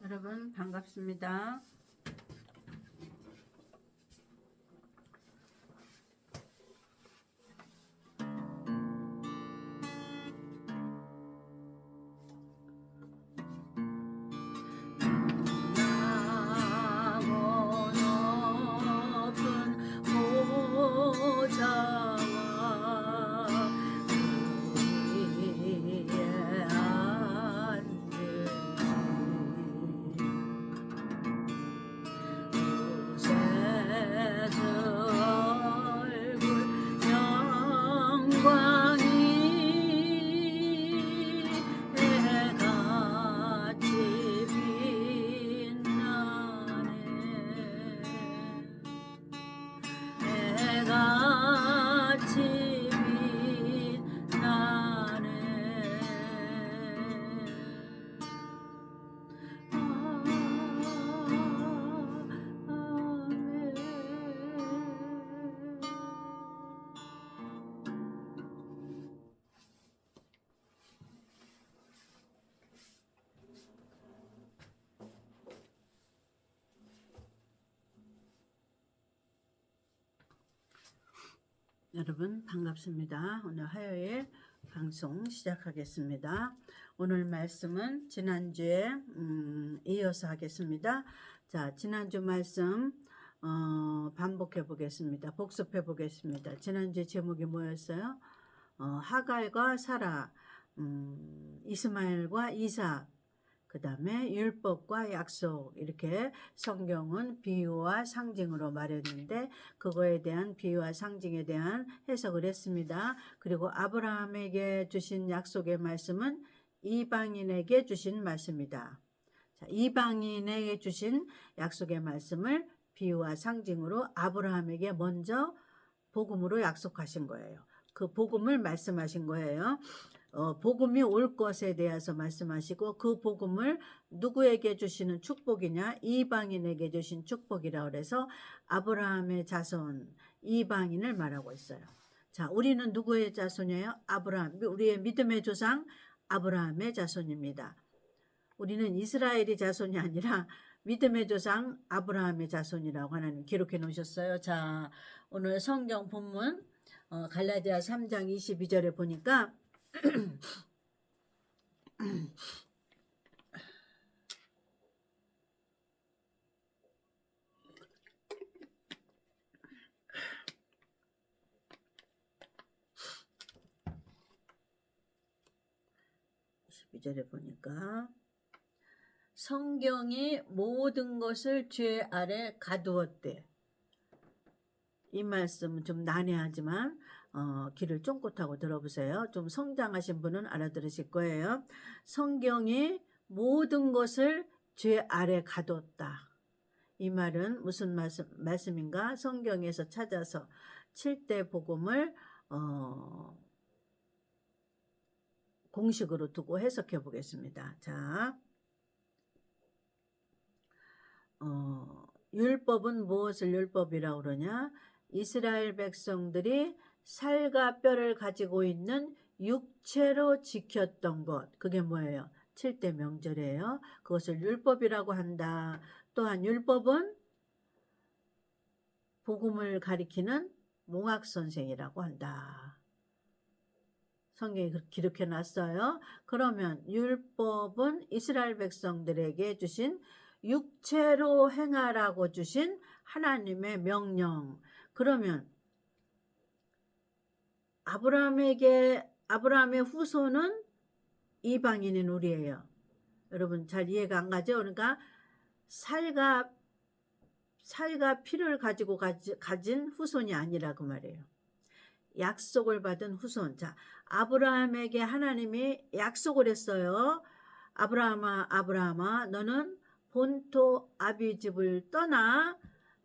여러분 반갑습니다. 나고 높은 보좌와 위에 앉으신 구세주 얼굴 영광이 해같이 빛나네. 해같이 빛나네. 여러분 반갑습니다. 오늘 화요일 방송 시작하겠습니다. 오늘 말씀은 지난주에 이어서 하겠습니다. 자, 지난주 말씀 반복해 보겠습니다. 복습해 보겠습니다. 지난주 제목이 뭐였어요? 하갈과 사라, 이스마엘과 이삭, 그 다음에 율법과 약속, 이렇게 성경은 비유와 상징으로 말했는데 그거에 대한 비유와 상징에 대한 해석을 했습니다. 그리고 아브라함에게 주신 약속의 말씀은 이방인에게 주신 말씀이다. 자, 이방인에게 주신 약속의 말씀을 비유와 상징으로 아브라함에게 먼저 복음으로 약속하신 거예요. 그 복음을 말씀하신 거예요. 복음이 올 것에 대해서 말씀하시고 그 복음을 누구에게 주시는 축복이냐? 이방인에게 주신 축복이라고 그래서 아브라함의 자손, 이방인을 말하고 있어요. 자, 우리는 누구의 자손이에요? 아브라함, 우리의 믿음의 조상 아브라함의 자손입니다. 우리는 이스라엘의 자손이 아니라 믿음의 조상 아브라함의 자손이라고 하나님 기록해 놓으셨어요. 자, 오늘 성경 본문 갈라디아 3장 22절에 보니까 22절에 보니까 성경이 모든 것을 죄 아래 가두었대. 이 말씀은 좀 난해하지만 귀를 쫑긋하고 들어보세요. 좀 성장하신 분은 알아들으실 거예요. 성경이 모든 것을 죄 아래 가뒀다. 이 말은 무슨 말씀인가? 성경에서 찾아서 7대 복음을 공식으로 두고 해석해 보겠습니다. 자, 율법은 무엇을 율법이라고 그러냐? 이스라엘 백성들이 살과 뼈를 가지고 있는 육체로 지켰던 것, 그게 뭐예요? 7대 명절이에요. 그것을 율법이라고 한다. 또한 율법은 복음을 가리키는 몽학선생이라고 한다. 성경이 기록해 놨어요. 그러면 율법은 이스라엘 백성들에게 주신 육체로 행하라고 주신 하나님의 명령. 그러면 아브라함의 후손은 이방인인 우리예요. 여러분 잘 이해가 안 가죠? 그러니까 살과 피를 가지고 가진 후손이 아니라 그 말이에요. 약속을 받은 후손. 자, 아브라함에게 하나님이 약속을 했어요. 아브라함아, 너는 본토 아비집을 떠나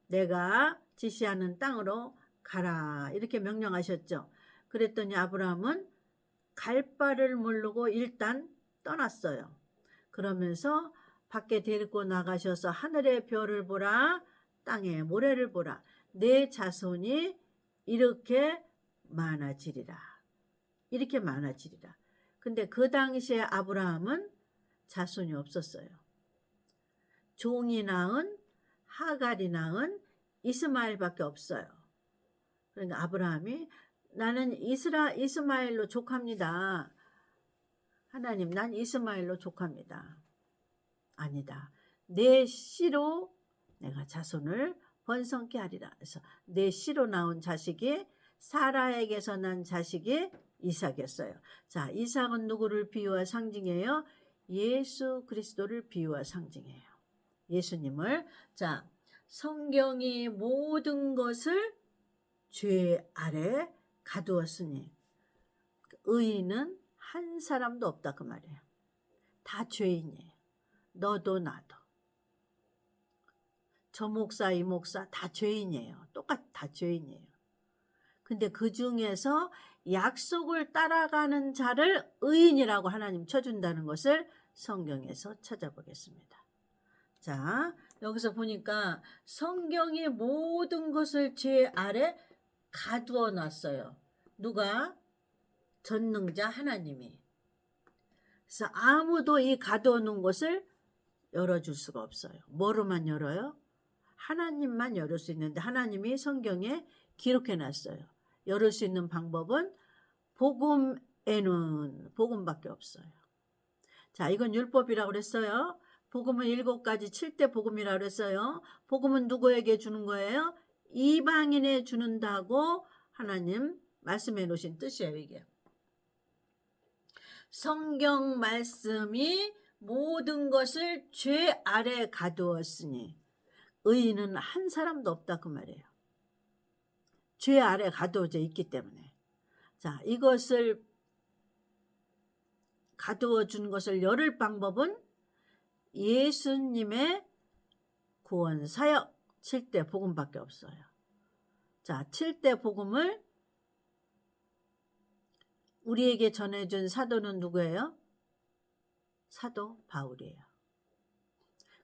내가 지시하는 땅으로 가라. 이렇게 명령하셨죠. 그랬더니 아브라함은 갈 바를 모르고 일단 떠났어요. 그러면서 밖에 데리고 나가셔서 하늘의 별을 보라, 땅의 모래를 보라. 내 자손이 이렇게 많아지리라. 이렇게 많아지리라. 근데 그 당시에 아브라함은 자손이 없었어요. 종이 낳은 하갈이 낳은 이스마엘밖에 없어요. 그러니까 아브라함이 나는 이스마엘로 족합니다. 하나님, 난 이스마엘로 족합니다. 아니다. 내 씨로 내가 자손을 번성케 하리라. 그래서 내 씨로 나온 자식이 사라에게서 난 자식이 이삭이었어요. 자, 이삭은 누구를 비유와 상징해요? 예수 그리스도를 비유와 상징해요. 예수님을. 자, 성경이 모든 것을 죄 아래 가두었으니 의인은 한 사람도 없다 그 말이에요. 다 죄인이에요. 너도 나도. 저 목사 이 목사 다 죄인이에요. 다 죄인이에요. 근데 그 중에서 약속을 따라가는 자를 의인이라고 하나님 쳐준다는 것을 성경에서 찾아보겠습니다. 자, 여기서 보니까 성경이 모든 것을 죄 아래 가두어 놨어요. 누가? 전능자 하나님이. 그래서 아무도 이 가두어 놓은 것을 열어줄 수가 없어요. 뭐로만 열어요? 하나님만 열을 수 있는데 하나님이 성경에 기록해 놨어요. 열을 수 있는 방법은 복음에는 복음밖에 없어요. 자, 이건 율법이라고 그랬어요. 복음은 7가지 7대 복음이라고 그랬어요. 복음은 누구에게 주는 거예요? 이방인에 주는다고 하나님 말씀해 놓으신 뜻이에요, 이게. 성경 말씀이 모든 것을 죄 아래 가두었으니 의인은 한 사람도 없다 그 말이에요. 죄 아래 가두어져 있기 때문에. 자, 이것을 가두어 준 것을 열을 방법은 예수님의 구원 사역 7대 복음밖에 없어요. 자, 7대 복음을 우리에게 전해준 사도는 누구예요? 사도 바울이에요.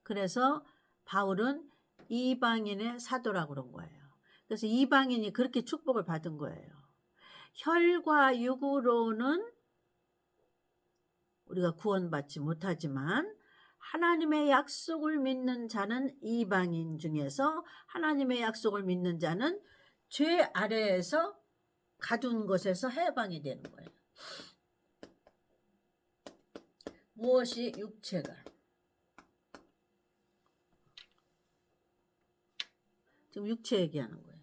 그래서 바울은 이방인의 사도라고 그런 거예요. 그래서 이방인이 그렇게 축복을 받은 거예요. 혈과 육으로는 우리가 구원받지 못하지만 하나님의 약속을 믿는 자는 이방인 중에서 하나님의 약속을 믿는 자는 죄 아래에서 가둔 것에서 해방이 되는 거예요. 무엇이 육체가? 지금 육체 얘기하는 거예요.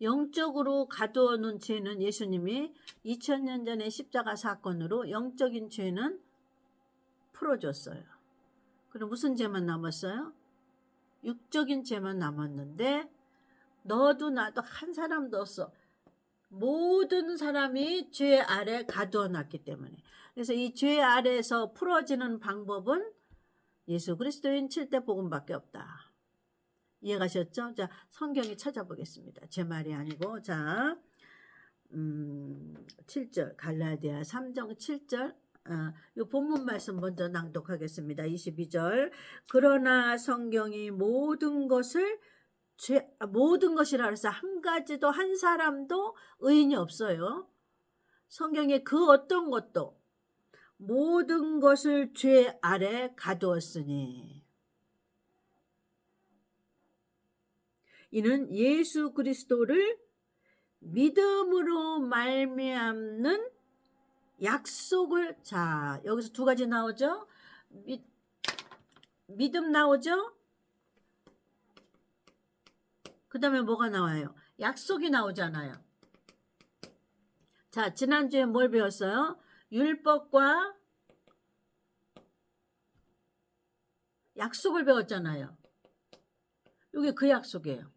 영적으로 가두어 놓은 죄는 예수님이 2000년 전의 십자가 사건으로 영적인 죄는 풀어줬어요. 그럼 무슨 죄만 남았어요? 육적인 죄만 남았는데 너도 나도 한 사람도 없어. 모든 사람이 죄 아래 가두어 놨기 때문에. 그래서 이 죄 아래에서 풀어지는 방법은 예수 그리스도인 7대 복음밖에 없다. 이해가셨죠? 자, 성경에 찾아보겠습니다. 제 말이 아니고. 자, 7절 갈라디아 3장 7절 이 본문 말씀 먼저 낭독하겠습니다. 22절 그러나 성경이 모든 것이라 해서 한 가지도 한 사람도 의인이 없어요. 성경에 그 어떤 것도 모든 것을 죄 아래 가두었으니 이는 예수 그리스도를 믿음으로 말미암는 약속을. 자, 여기서 두 가지 나오죠. 믿음 나오죠. 그 다음에 뭐가 나와요? 약속이 나오잖아요. 자, 지난주에 뭘 배웠어요? 율법과 약속을 배웠잖아요. 이게 그 약속이에요.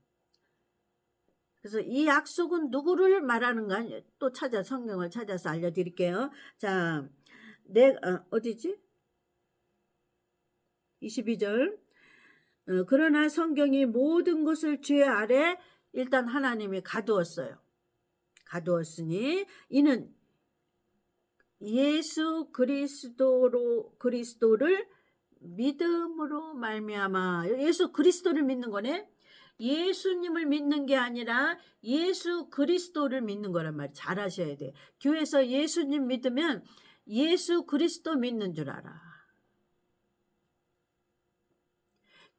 그래서 이 약속은 누구를 말하는가? 또 성경을 찾아서 알려드릴게요. 자, 어디지? 22절. 그러나 성경이 모든 것을 죄 아래 일단 하나님이 가두었어요. 가두었으니 이는 예수 그리스도를 믿음으로 말미암아. 예수 그리스도를 믿는 거네. 예수님을 믿는 게 아니라 예수 그리스도를 믿는 거란 말이에요. 잘 아셔야 돼요. 교회에서 예수님 믿으면 예수 그리스도 믿는 줄 알아.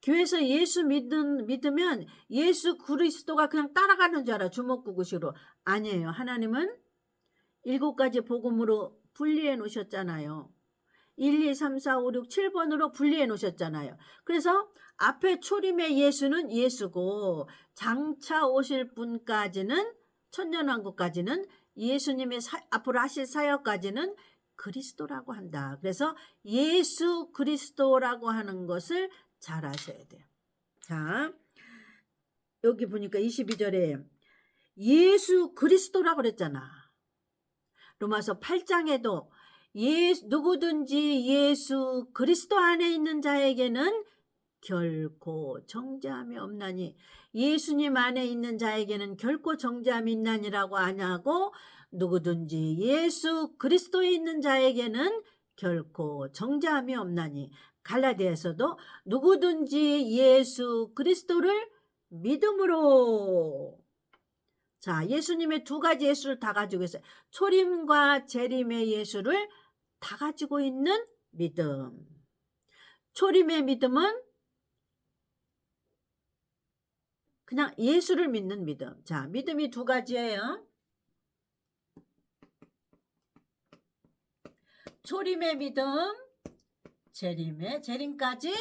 교회에서 예수 믿으면 예수 그리스도가 그냥 따라가는 줄 알아. 주먹구구식으로. 아니에요. 하나님은 7가지 복음으로 분리해 놓으셨잖아요. 1, 2, 3, 4, 5, 6, 7번으로 분리해 놓으셨잖아요. 그래서 앞에 초림의 예수는 예수고 장차 오실 분까지는, 천년왕국까지는, 예수님의 앞으로 하실 사역까지는 그리스도라고 한다. 그래서 예수 그리스도라고 하는 것을 잘 아셔야 돼요. 자, 여기 보니까 22절에 예수 그리스도라고 그랬잖아. 로마서 8장에도 누구든지 예수 그리스도 안에 있는 자에게는 결코 정죄함이 없나니, 예수님 안에 있는 자에게는 결코 정죄함이 있나니라고 하냐고, 누구든지 예수 그리스도에 있는 자에게는 결코 정죄함이 없나니, 갈라디아에서도 누구든지 예수 그리스도를 믿음으로. 자, 예수님의 2가지 예수를 다 가지고 있어요. 초림과 재림의 예수를 다 가지고 있는 믿음. 초림의 믿음은 그냥 예수를 믿는 믿음. 자, 믿음이 2가지예요. 초림의 믿음, 재림까지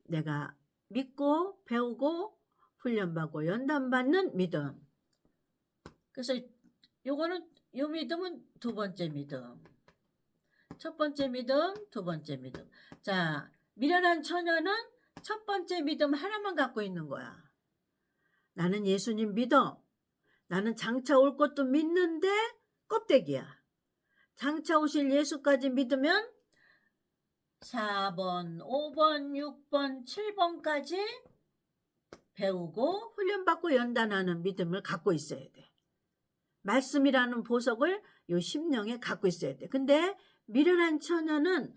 내가 믿고 배우고 훈련받고 연단받는 믿음. 그래서 요 믿음은 2번째 믿음. 첫 번째 믿음, 2번째 믿음. 자, 미련한 처녀는 첫 번째 믿음 하나만 갖고 있는 거야. 나는 예수님 믿어. 나는 장차 올 것도 믿는데 껍데기야. 장차 오실 예수까지 믿으면 4번, 5번, 6번, 7번까지 배우고 훈련받고 연단하는 믿음을 갖고 있어야 돼. 말씀이라는 보석을 요 심령에 갖고 있어야 돼. 근데 미련한 처녀는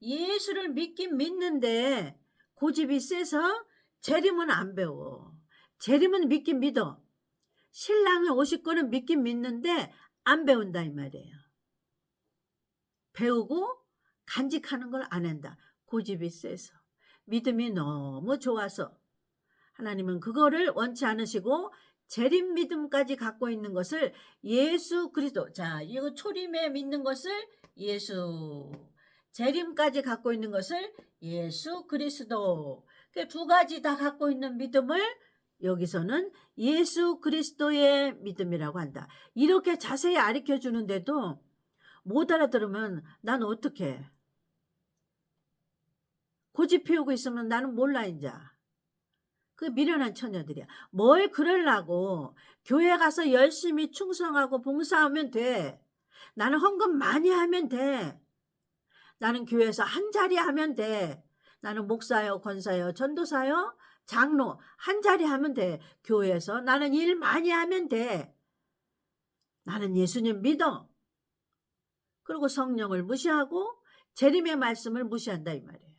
예수를 믿긴 믿는데 고집이 세서 재림은 안 배워. 재림은 믿긴 믿어. 신랑의 오실 거는 믿긴 믿는데 안 배운다 이 말이에요. 배우고 간직하는 걸 안 한다. 고집이 세서. 믿음이 너무 좋아서. 하나님은 그거를 원치 않으시고 재림 믿음까지 갖고 있는 것을 예수 그리스도. 자, 이거 초림에 믿는 것을 예수, 재림까지 갖고 있는 것을 예수 그리스도. 2가지 다 갖고 있는 믿음을 여기서는 예수 그리스도의 믿음이라고 한다. 이렇게 자세히 가르쳐 주는데도 못 알아들으면 난 어떡해. 고집 피우고 있으면 나는 몰라 이제. 그 미련한 처녀들이야. 뭘 그러려고. 교회 가서 열심히 충성하고 봉사하면 돼. 나는 헌금 많이 하면 돼. 나는 교회에서 한 자리 하면 돼. 나는 목사요, 권사요, 전도사요, 장로 한 자리 하면 돼. 교회에서 나는 일 많이 하면 돼. 나는 예수님 믿어. 그리고 성령을 무시하고 재림의 말씀을 무시한다 이 말이에요.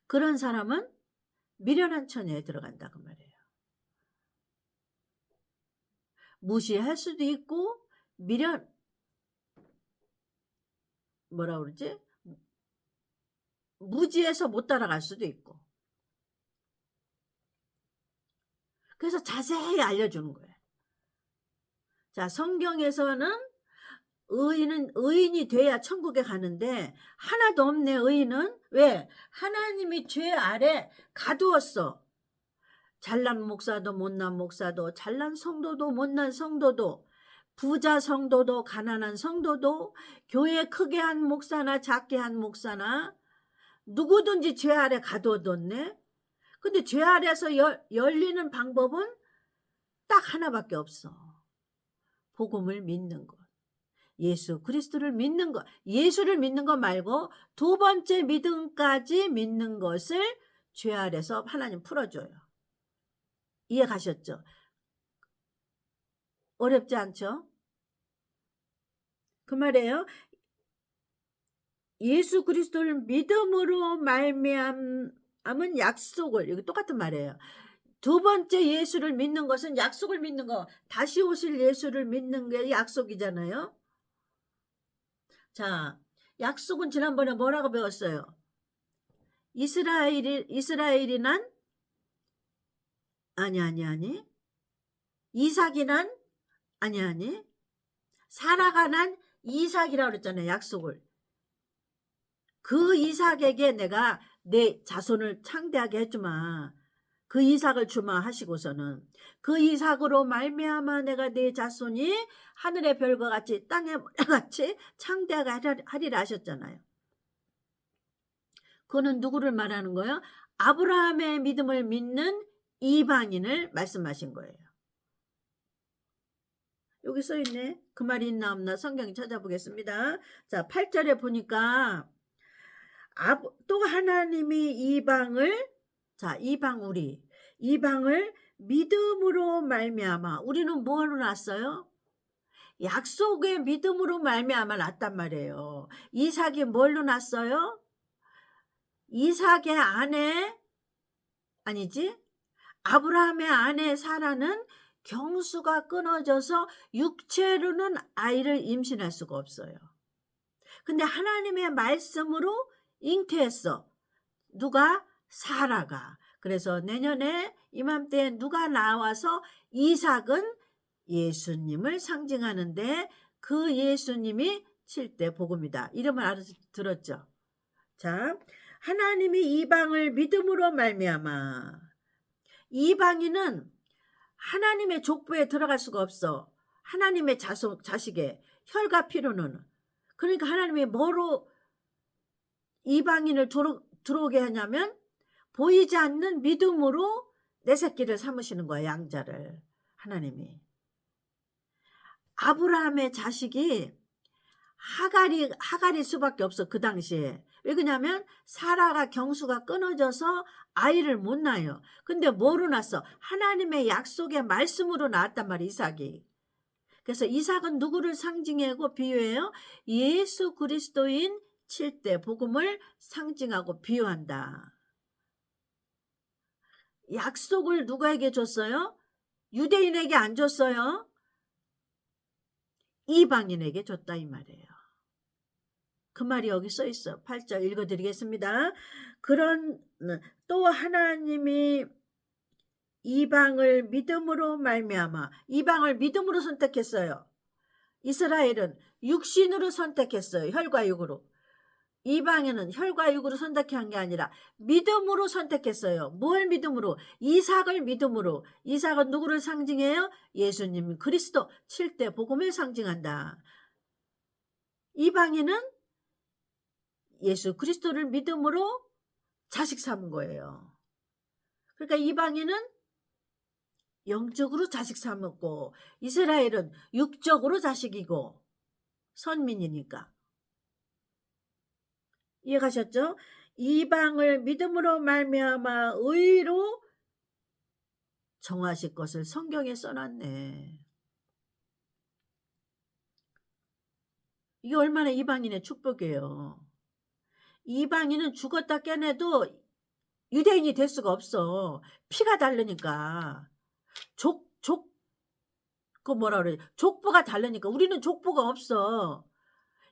그런 사람은 미련한 처녀에 들어간다 그 말이에요. 무시할 수도 있고 뭐라 그러지? 무지해서 못 따라갈 수도 있고. 그래서 자세히 알려주는 거예요. 자, 성경에서는 의인이 돼야 천국에 가는데 하나도 없네. 의인은. 왜? 하나님이 죄 아래 가두었어. 잘난 목사도 못난 목사도, 잘난 성도도 못난 성도도, 부자 성도도 가난한 성도도, 교회 크게 한 목사나 작게 한 목사나 누구든지 죄 아래 가두어뒀네. 근데 죄 아래에서 열리는 방법은 딱 하나밖에 없어. 복음을 믿는 것. 예수 그리스도를 믿는 것. 예수를 믿는 것 말고 2번째 믿음까지 믿는 것을 죄 아래서 하나님 풀어줘요. 이해 가셨죠? 어렵지 않죠? 그 말이에요. 예수 그리스도를 믿음으로 말미암은 약속을, 이거 똑같은 말이에요. 2번째 예수를 믿는 것은 약속을 믿는 거. 다시 오실 예수를 믿는 게 약속이잖아요. 자, 약속은 지난번에 뭐라고 배웠어요? 이스라엘이 난 아니 이삭이 난 아니 사라가 난 이삭이라고 그랬잖아요. 약속을. 그 이삭에게 내가 내 자손을 창대하게 해주마. 그 이삭을 주마 하시고서는 그 이삭으로 말미암아 내가 내 자손이 하늘의 별과 같이 땅의 같이 창대하게 하리라 하셨잖아요. 그거는 누구를 말하는 거예요? 아브라함의 믿음을 믿는 이방인을 말씀하신 거예요. 여기 써있네. 그 말이 있나 없나 성경 찾아보겠습니다. 자, 8절에 보니까 또 하나님이 이방을 믿음으로 말미암아, 우리는 뭐로 났어요? 약속의 믿음으로 말미암아 났단 말이에요. 이삭이 뭘로 났어요? 이삭의 아내 아니지? 아브라함의 아내 사라는 경수가 끊어져서 육체로는 아이를 임신할 수가 없어요. 근데 하나님의 말씀으로 잉태했어. 누가? 사라가. 그래서 내년에 이맘때 누가 나와서 이삭은 예수님을 상징하는데 그 예수님이 7대 복음이다. 이름을 알아들었죠. 자, 하나님이 이방을 믿음으로 말미암아. 이방인은 하나님의 족보에 들어갈 수가 없어. 하나님의 자식의 혈과 피로는. 그러니까 하나님이 뭐로 이방인을 들어오게 하냐면 보이지 않는 믿음으로 내 새끼를 삼으시는 거야. 양자를. 하나님이. 아브라함의 자식이 하갈일 수밖에 없어. 그 당시에. 왜 그러냐면 사라가 경수가 끊어져서 아이를 못 낳아요. 근데 뭐로 낳았어? 하나님의 약속의 말씀으로 낳았단 말이야. 이삭이. 그래서 이삭은 누구를 상징하고 비유해요? 예수 그리스도인 7대 복음을 상징하고 비유한다. 약속을 누구에게 줬어요? 유대인에게 안 줬어요. 이방인에게 줬다 이 말이에요. 그 말이 여기 써 있어요. 8절 읽어드리겠습니다. 또 하나님이 이방을 믿음으로 말미암아. 이방을 믿음으로 선택했어요. 이스라엘은 육신으로 선택했어요. 혈과 육으로. 이방인은 혈과 육으로 선택한 게 아니라 믿음으로 선택했어요. 뭘 믿음으로? 이삭을 믿음으로. 이삭은 누구를 상징해요? 예수님 그리스도 7대 복음을 상징한다. 이방인은 예수 그리스도를 믿음으로 자식 삼은 거예요. 그러니까 이방인은 영적으로 자식 삼았고 이스라엘은 육적으로 자식이고 선민이니까. 이해가셨죠? 이방을 믿음으로 말미암아 의로 정하실 것을 성경에 써놨네. 이게 얼마나 이방인의 축복이에요. 이방인은 죽었다 깨내도 유대인이 될 수가 없어. 피가 다르니까. 그 뭐라 그래? 족보가 다르니까. 우리는 족보가 없어.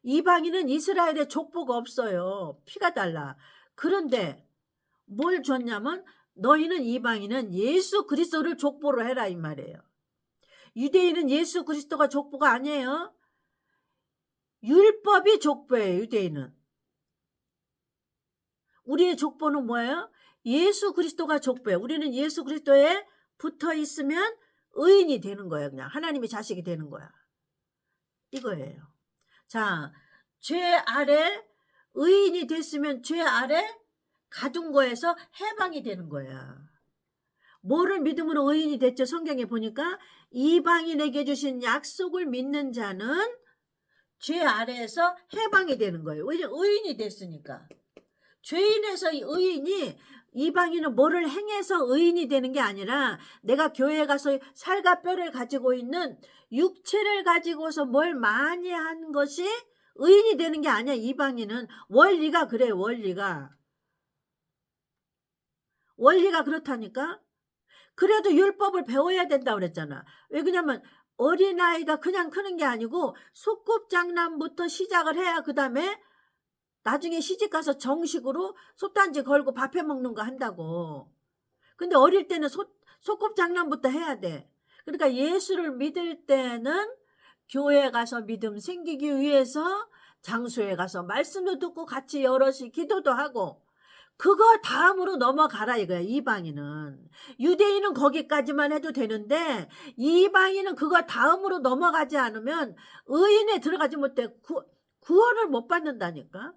이방인은 이스라엘에 족보가 없어요. 피가 달라. 그런데 뭘 줬냐면 너희는 이방인은 예수 그리스도를 족보로 해라 이 말이에요. 유대인은 예수 그리스도가 족보가 아니에요. 율법이 족보예요. 유대인은. 우리의 족보는 뭐예요? 예수 그리스도가 족보예요. 우리는 예수 그리스도에 붙어 있으면 의인이 되는 거예요. 그냥 하나님의 자식이 되는 거야. 이거예요. 자, 죄 아래 의인이 됐으면 죄 아래 가둔 거에서 해방이 되는 거야. 뭐를 믿음으로 의인이 됐죠? 성경에 보니까 이방인에게 주신 약속을 믿는 자는 죄 아래에서 해방이 되는 거예요. 왜냐? 의인이 됐으니까. 죄인에서 의인이 이방인은 뭐를 행해서 의인이 되는 게 아니라 내가 교회에 가서 살과 뼈를 가지고 있는 육체를 가지고서 뭘 많이 한 것이 의인이 되는 게 아니야. 이방인은 원리가 그래. 원리가 그렇다니까. 그래도 율법을 배워야 된다고 그랬잖아. 왜 그러냐면 어린아이가 그냥 크는 게 아니고 소꿉장난부터 시작을 해야 그 다음에 나중에 시집가서 정식으로 솥단지 걸고 밥 해먹는 거 한다고. 근데 어릴 때는 소꿉장난부터 해야 돼. 그러니까 예수를 믿을 때는 교회 가서 믿음 생기기 위해서 장소에 가서 말씀도 듣고 같이 여럿이 기도도 하고, 그거 다음으로 넘어가라 이거야. 이방인은. 유대인은 거기까지만 해도 되는데 이방인은 그거 다음으로 넘어가지 않으면 의인에 들어가지 못해 구원을 못 받는다니까.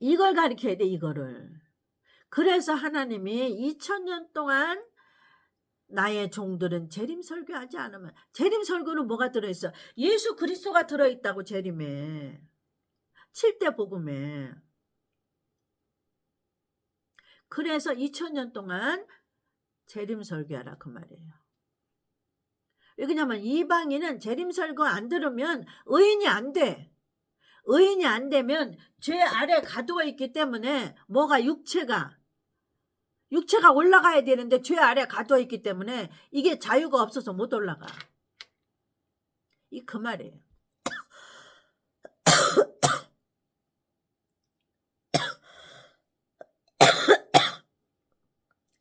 이걸 가르쳐야 돼, 이거를. 그래서 하나님이 2000년 동안 나의 종들은 재림 설교하지 않으면, 재림 설교는 뭐가 들어있어? 예수 그리스도가 들어있다고. 재림에 7대 복음에. 그래서 2000년 동안 재림 설교하라 그 말이에요. 왜냐면 이방인은 재림 설교 안 들으면 의인이 안 돼. 의인이 안 되면 죄 아래 가두어 있기 때문에 뭐가 육체가 올라가야 되는데 죄 아래 가두어 있기 때문에 이게 자유가 없어서 못 올라가. 이 그 말이에요.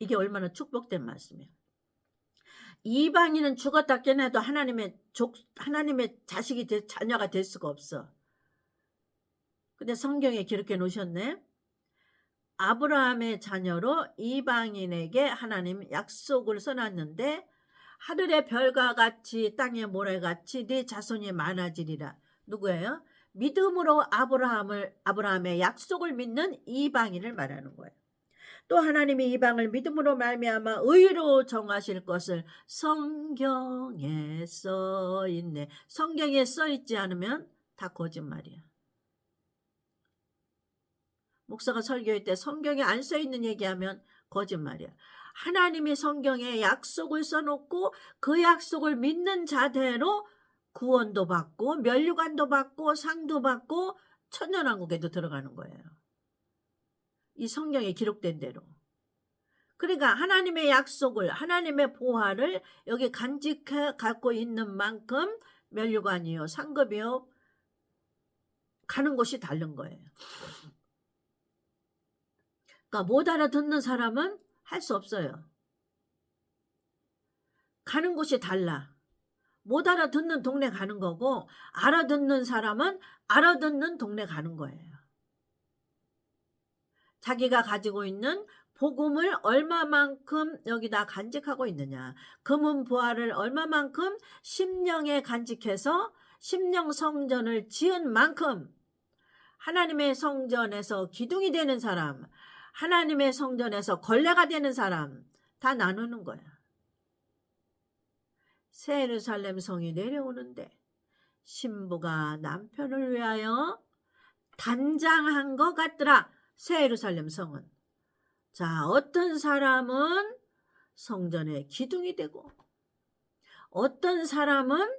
이게 얼마나 축복된 말씀이에요. 이방인은 죽었다 깨어나도 하나님의 자식이 자녀가 될 수가 없어. 근데 성경에 기록해 놓으셨네. 아브라함의 자녀로 이방인에게 하나님 약속을 써놨는데, 하늘의 별과 같이 땅의 모래같이 네 자손이 많아지리라. 누구예요? 믿음으로 아브라함의 약속을 믿는 이방인을 말하는 거예요. 또 하나님이 이방을 믿음으로 말미암아 의로 정하실 것을 성경에 써있네. 성경에 써있지 않으면 다 거짓말이야. 목사가 설교할 때 성경에 안 써있는 얘기하면 거짓말이야. 하나님이 성경에 약속을 써놓고 그 약속을 믿는 자대로 구원도 받고 면류관도 받고 상도 받고 천년왕국에도 들어가는 거예요. 이 성경에 기록된 대로. 그러니까 하나님의 약속을, 하나님의 보화를 여기 간직해 갖고 있는 만큼 면류관이요 상급이요 가는 곳이 다른 거예요. 그러니까 못 알아듣는 사람은 할 수 없어요. 가는 곳이 달라. 못 알아듣는 동네 가는 거고, 알아듣는 사람은 알아듣는 동네 가는 거예요. 자기가 가지고 있는 복음을 얼마만큼 여기다 간직하고 있느냐, 금은 보화를 얼마만큼 심령에 간직해서 심령 성전을 지은 만큼, 하나님의 성전에서 기둥이 되는 사람, 하나님의 성전에서 걸레가 되는 사람 다 나누는 거야. 새 예루살렘 성이 내려오는데 신부가 남편을 위하여 단장한 것 같더라. 새 예루살렘 성은. 자, 어떤 사람은 성전의 기둥이 되고, 어떤 사람은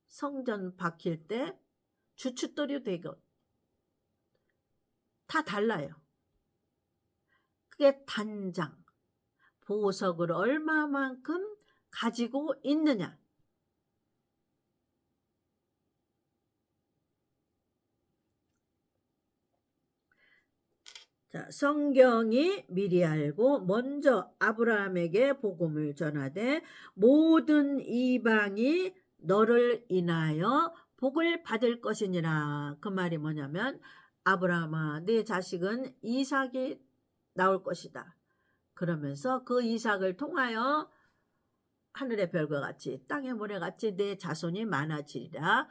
성전 박힐 때 주춧돌이 되고, 다 달라요. 그게 단장, 보석을 얼마만큼 가지고 있느냐. 자, 성경이 미리 알고 먼저 아브라함에게 복음을 전하되 모든 이방이 너를 인하여 복을 받을 것이니라. 그 말이 뭐냐면, 아브라함아, 네 자식은 이삭이 나올 것이다. 그러면서 그 이삭을 통하여 하늘의 별과 같이 땅의 모래같이 내 자손이 많아지리라.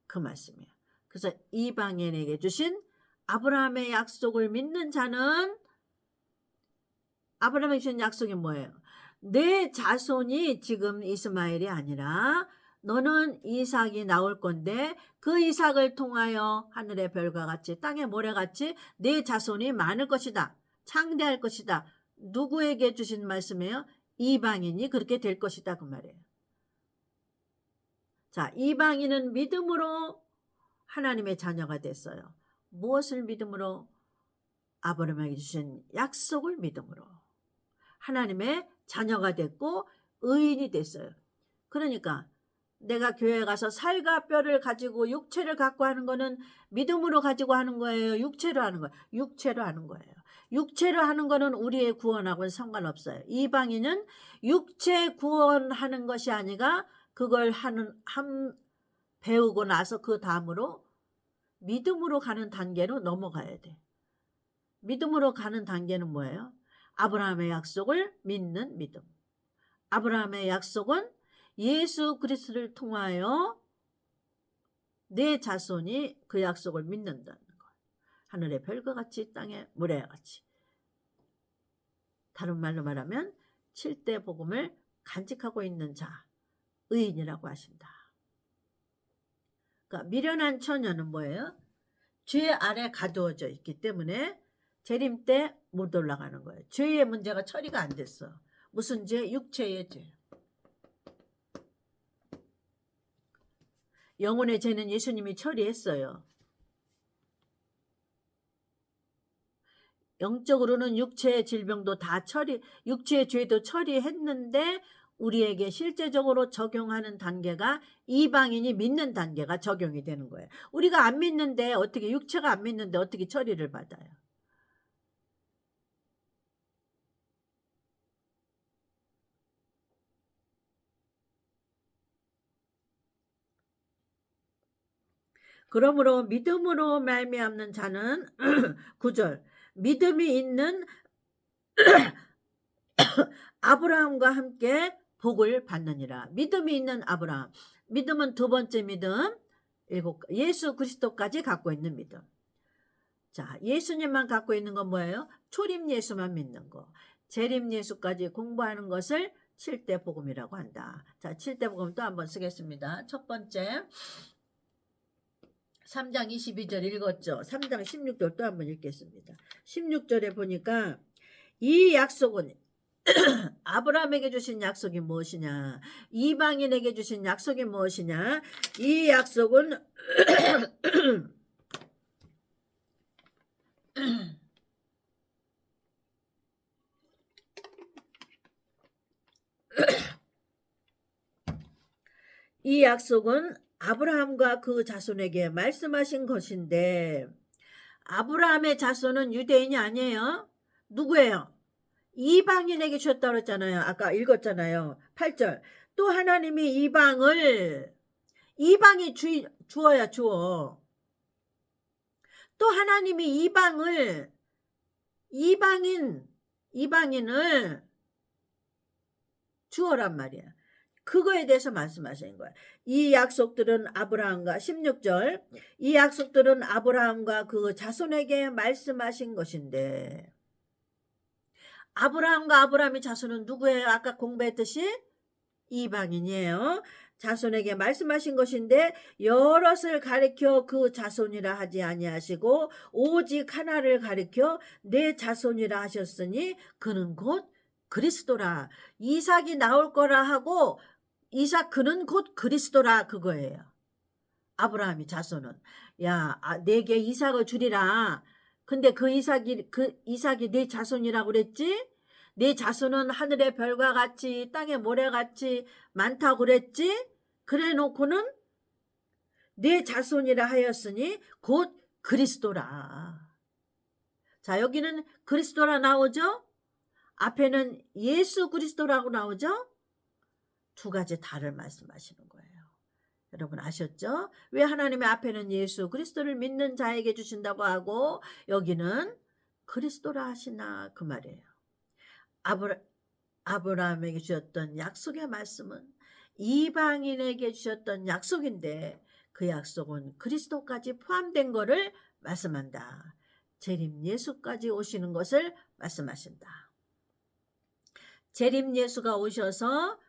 그 말씀이에요. 그래서 이방인에게 주신 아브라함의 약속을 믿는 자는, 아브라함에게 주신 약속이 뭐예요? 내 자손이 지금 이스마엘이 아니라 너는 이삭이 나올 건데 그 이삭을 통하여 하늘의 별과 같이 땅의 모래같이 내 자손이 많을 것이다. 창대할 것이다. 누구에게 주신 말씀이에요? 이방인이 그렇게 될 것이다. 그 말이에요. 자, 이방인은 믿음으로 하나님의 자녀가 됐어요. 무엇을 믿음으로? 아브라함에게 주신 약속을 믿음으로 하나님의 자녀가 됐고 의인이 됐어요. 그러니까 내가 교회에 가서 살과 뼈를 가지고 육체를 갖고 하는 거는 믿음으로 가지고 하는 거예요? 육체로 하는 거예요? 육체로 하는 거예요. 육체로 하는 거는 우리의 구원하고는 상관없어요. 이방인은 육체 구원하는 것이 아니라 그걸 배우고 나서 그 다음으로 믿음으로 가는 단계로 넘어가야 돼. 믿음으로 가는 단계는 뭐예요? 아브라함의 약속을 믿는 믿음. 아브라함의 약속은 예수 그리스도를 통하여 내 자손이 그 약속을 믿는다는 것. 하늘의 별과 같이 땅의 모래와 같이. 다른 말로 말하면 7대 복음을 간직하고 있는 자, 의인이라고 하신다. 그러니까 미련한 처녀는 뭐예요? 죄 아래 가두어져 있기 때문에 재림 때 못 올라가는 거예요. 죄의 문제가 처리가 안 됐어. 무슨 죄? 육체의 죄. 영혼의 죄는 예수님이 처리했어요. 영적으로는 육체의 질병도 다 육체의 죄도 처리했는데 우리에게 실제적으로 적용하는 단계가 이방인이 믿는 단계가 적용이 되는 거예요. 우리가 안 믿는데 어떻게 육체가 안 믿는데 어떻게 처리를 받아요? 그러므로 믿음으로 말미암는 자는 9절 믿음이 있는 아브라함과 함께 복을 받느니라. 믿음이 있는 아브라함. 믿음은 두 번째 믿음. 예수 그리스도까지 갖고 있는 믿음. 자, 예수님만 갖고 있는 건 뭐예요? 초림 예수만 믿는 거. 재림 예수까지 공부하는 것을 7대 복음이라고 한다. 자, 7대 복음 또 한번 쓰겠습니다. 첫 번째 3장 22절 읽었죠. 3장 16절 또 한번 읽겠습니다. 16절에 보니까 이 약속은 아브라함에게 주신 약속이 무엇이냐? 이방인에게 주신 약속이 무엇이냐? 이 약속은 이 약속은 아브라함과 그 자손에게 말씀하신 것인데 아브라함의 자손은 유대인이 아니에요. 누구예요? 이방인에게 주셨다고 그랬잖아요. 아까 읽었잖아요. 8절. 또 하나님이 이방이 주어야 주어. 또 하나님이 이방인을 주어란 말이야. 그거에 대해서 말씀하시는 거야. 이 약속들은 아브라함과 16절 이 약속들은 아브라함과 그 자손에게 말씀하신 것인데 아브라함과 아브라함의 자손은 누구예요? 아까 공부했듯이 이방인이에요. 자손에게 말씀하신 것인데 여럿을 가리켜 그 자손이라 하지 아니하시고 오직 하나를 가리켜 내 자손이라 하셨으니 그는 곧 그리스도라. 이삭이 나올 거라 하고 그는 곧 그리스도라 그거예요. 아브라함이 자손은 내게 이삭을 주리라. 근데 그 이삭이 내 자손이라고 그랬지? 내 자손은 하늘의 별과 같이 땅의 모래같이 많다고 그랬지? 그래 놓고는 내 자손이라 하였으니 곧 그리스도라. 자, 여기는 그리스도라 나오죠? 앞에는 예수 그리스도라고 나오죠? 두 가지 다를 말씀하시는 거예요. 여러분 아셨죠? 왜 하나님의 앞에는 예수 그리스도를 믿는 자에게 주신다고 하고 여기는 그리스도라 하시나 그 말이에요. 아브라함에게 주셨던 약속의 말씀은 이방인에게 주셨던 약속인데 그 약속은 그리스도까지 포함된 것을 말씀한다. 재림 예수까지 오시는 것을 말씀하신다. 재림 예수가 오셔서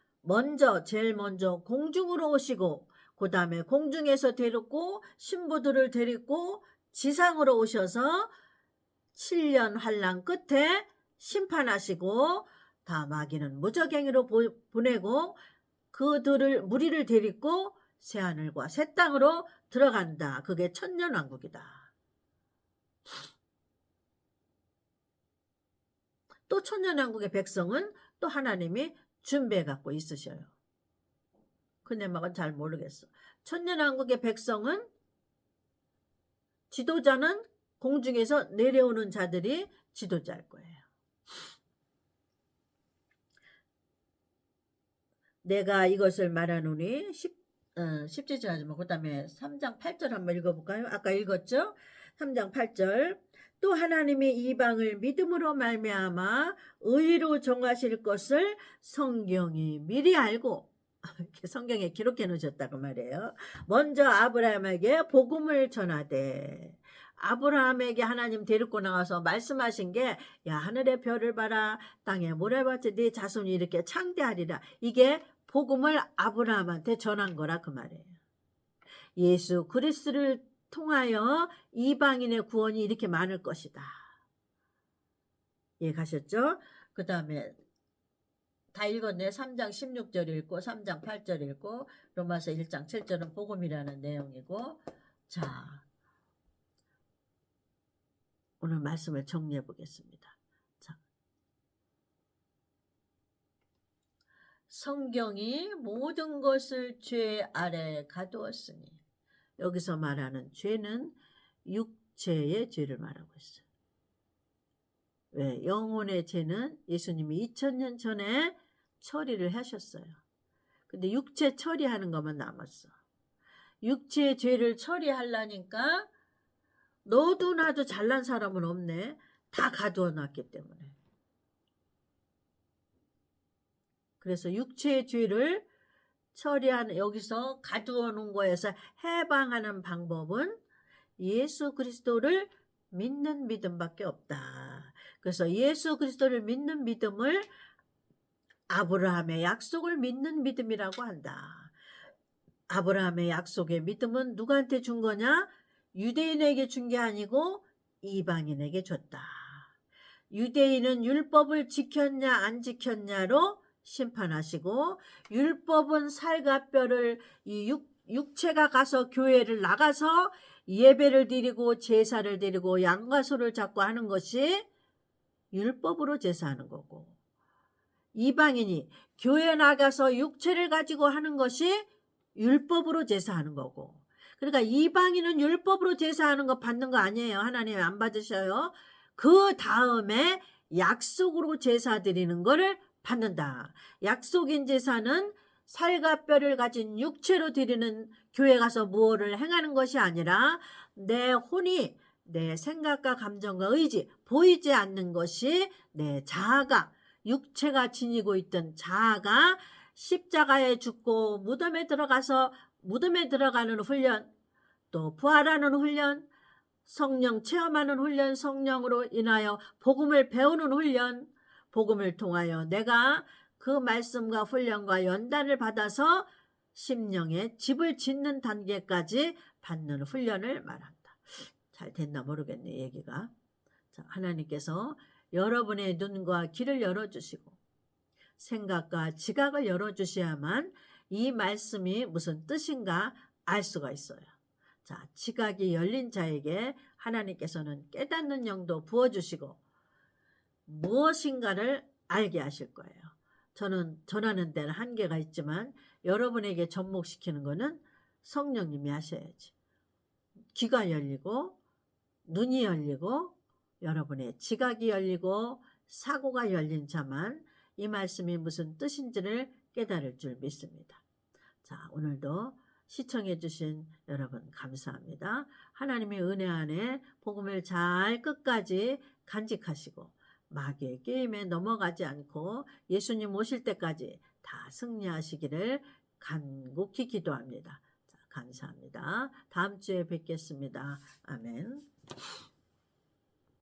제일 먼저 공중으로 오시고 그 다음에 공중에서 데리고 신부들을 데리고 지상으로 오셔서 7년 환난 끝에 심판하시고 다 마귀는 무저갱이로 보내고 무리를 데리고 새하늘과 새 땅으로 들어간다. 그게 천년왕국이다. 또 천년왕국의 백성은 또 하나님이 준비해 갖고 있으셔요. 그 내막은 잘 모르겠어. 천년왕국의 백성은, 지도자는 공중에서 내려오는 자들이 지도자일 거예요. 내가 이것을 말하노니 10절 하지만 그 다음에 3장 8절 한번 읽어볼까요? 아까 읽었죠? 3장 8절. 또 하나님이 이방을 믿음으로 말미암아 의로 정하실 것을 성경이 미리 알고 이렇게 성경에 기록해 놓으셨다고 말이에요. 먼저 아브라함에게 복음을 전하되, 아브라함에게 하나님 데리고 나와서 말씀하신 게, 야 하늘의 별을 봐라, 땅에 모래밭에 네 자손이 이렇게 창대하리라. 이게 복음을 아브라함한테 전한 거라 그 말이에요. 예수 그리스도를 통하여 이방인의 구원이 이렇게 많을 것이다. 예, 가셨죠? 그 다음에 다 읽었네. 3장 16절 읽고 3장 8절 읽고 로마서 1장 7절은 복음이라는 내용이고. 자, 오늘 말씀을 정리해 보겠습니다. 자, 성경이 모든 것을 죄 아래 가두었으니, 여기서 말하는 죄는 육체의 죄를 말하고 있어요. 왜? 영혼의 죄는 예수님이 2000년 전에 처리를 하셨어요. 근데 육체 처리하는 것만 남았어. 육체의 죄를 처리하려니까 너도 나도 잘난 사람은 없네. 다 가두어 놨기 때문에. 그래서 육체의 죄를 처리하는, 여기서 가두어 놓은 거에서 해방하는 방법은 예수 그리스도를 믿는 믿음밖에 없다. 그래서 예수 그리스도를 믿는 믿음을 아브라함의 약속을 믿는 믿음이라고 한다. 아브라함의 약속의 믿음은 누구한테 준 거냐? 유대인에게 준 게 아니고 이방인에게 줬다. 유대인은 율법을 지켰냐 안 지켰냐로 심판하시고, 율법은 살과 뼈를, 이 육체가 가서 교회를 나가서 예배를 드리고 제사를 드리고 양과 소를 잡고 하는 것이 율법으로 제사하는 거고, 이방인이 교회 나가서 육체를 가지고 하는 것이 율법으로 제사하는 거고. 그러니까 이방인은 율법으로 제사하는 거 받는 거 아니에요. 하나님 안 받으셔요. 그 다음에 약속으로 제사 드리는 거를 받는다. 약속인 제사는 살과 뼈를 가진 육체로 드리는, 교회 가서 무엇을 행하는 것이 아니라 내 혼이, 내 생각과 감정과 의지, 보이지 않는 것이 내 자아가, 육체가 지니고 있던 자아가 십자가에 죽고 무덤에 들어가서 무덤에 들어가는 훈련, 또 부활하는 훈련, 성령 체험하는 훈련, 성령으로 인하여 복음을 배우는 훈련, 복음을 통하여 내가 그 말씀과 훈련과 연단을 받아서 심령의 집을 짓는 단계까지 받는 훈련을 말한다. 잘 됐나 모르겠네, 얘기가. 자, 하나님께서 여러분의 눈과 귀를 열어주시고 생각과 지각을 열어주셔야만 이 말씀이 무슨 뜻인가 알 수가 있어요. 자, 지각이 열린 자에게 하나님께서는 깨닫는 영도 부어주시고 무엇인가를 알게 하실 거예요. 저는 전하는 데는 한계가 있지만 여러분에게 접목시키는 거는 성령님이 하셔야지. 귀가 열리고 눈이 열리고 여러분의 지각이 열리고 사고가 열린 자만 이 말씀이 무슨 뜻인지를 깨달을 줄 믿습니다. 자, 오늘도 시청해 주신 여러분 감사합니다. 하나님의 은혜 안에 복음을 잘 끝까지 간직하시고 마귀의 게임에 넘어가지 않고 예수님 오실 때까지 다 승리하시기를 간곡히 기도합니다. 자, 감사합니다. 다음 주에 뵙겠습니다. 아멘.